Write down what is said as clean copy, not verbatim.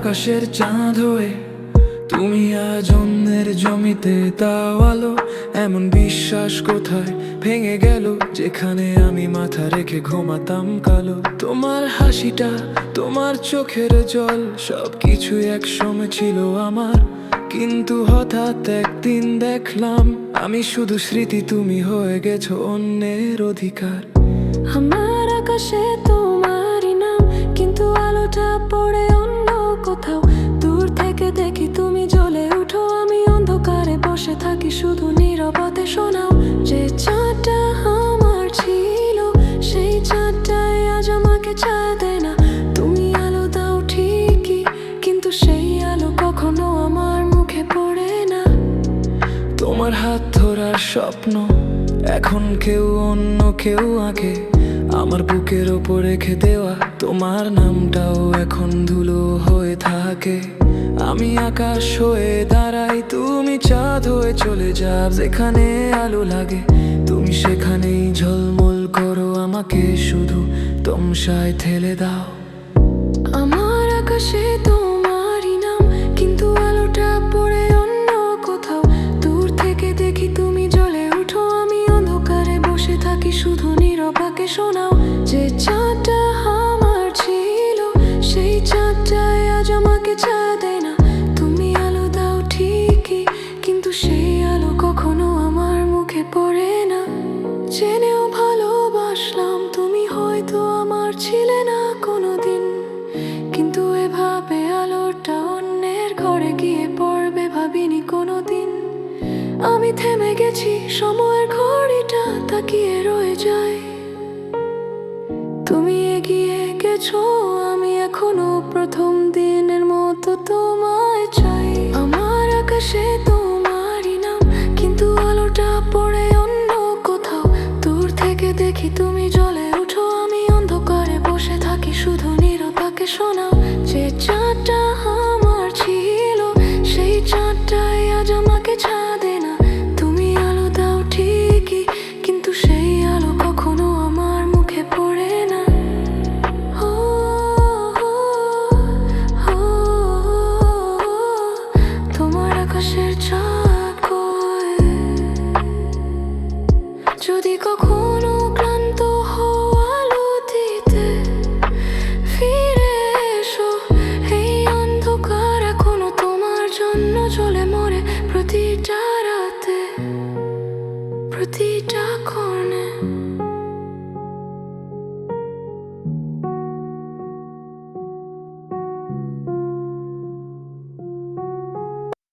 আকাশের চাঁদ হয়ে তুমি আজ অন্যের জমিতে তাও আলো। এমন বিশ্বাস কোথায় ভেঙে গেল, যেখানে আমি মাথা রেখে ঘুমাতাম কালো। তোমার হাসিটা, তোমার চোখের জল, সবকিছু একসময় ছিল আমার। কিন্তু হঠাৎ একদিন দেখলাম আমি শুধু স্মৃতি, তুমি হয়ে গেছো অন্যের অধিকার। আমার আকাশে তোমারই নাম, কিন্তু আলোটা পড়ে অন্য কোথাও। দূর থেকে দেখি তুমি জ্বলে উঠো, আমি অন্ধকারে বসে থাকি শুধু নীরবতে শোনাও। যে চাঁদটা আমার ছিল, সেই চাঁদটাই আজ আমাকে ছায়া দেয় না। তুমি আলো দাও ঠিকই, কিন্তু সেই আলো কখনো আমার মুখে পড়ে না। তোমার হাত ধরার স্বপ্ন এখন কেউ অন্য কেউ আঁকে, আমার বুকের ওপর রেখে দেওয়া তোমার নামটাও এখন ধুলো হয়ে থাকে। আমি আকাশ হয়ে দাঁড়াই, তুমি চাঁদ হয়ে চলে যাও। যেখানে আলো লাগে তুমি সেখানেই ঝলমল করো, আমাকে শুধু তমসায় ঠেলে দাও। আমার আকাশে তোমারই নাম, কিন্তু আলোটা পড়ে অন্য কোথাও। দূর থেকে দেখি তুমি জ্বলে উঠো, আমি অন্ধকারে বসে থাকি শুধু নীরবাকে শোনাও। যে চাঁদটা আমার ছিল, সেই চাঁদটাই আজ আমাকে ছায়া দেয় না। তুমি আলো দাও ঠিকই, কিন্তু সেই আলো কখনো আমার মুখে পড়ে না। জেনেও ভালোবাসলাম তুমি হয়তো আমার ছিলে না কোনোদিন, কিন্তু এভাবে আলোটা অন্যের ঘরে গিয়ে পড়বে ভাবিনি কোনোদিন। আমি থেমে গেছি, সময়ের ঘড়িটা তাকিয়ে রয়ে যায়। তুমি এগিয়ে গেছো, আমি এখনো প্রথম দিনের মতো তোমায় চাই। আমার আকাশে তোমারই নাম, কিন্তু আলোটা পড়ে অন্য কোথাও। দূর থেকে দেখি তুমি জ্বলে উঠো, আমি অন্ধকারে বসে থাকি শুধু নীরবাকে শোনাও। যে চাঁদটা আমার ছিল, সেই চাঁদটাই আজ আমাকে ছায়া দেয় না। তুমি আলো দাও ঠিকই, কিন্তু সেই আলো কখনো আমার মুখে পড়ে না। ও, ও, ও, তোমার আকাশের চাঁদ কই? যদি কখনো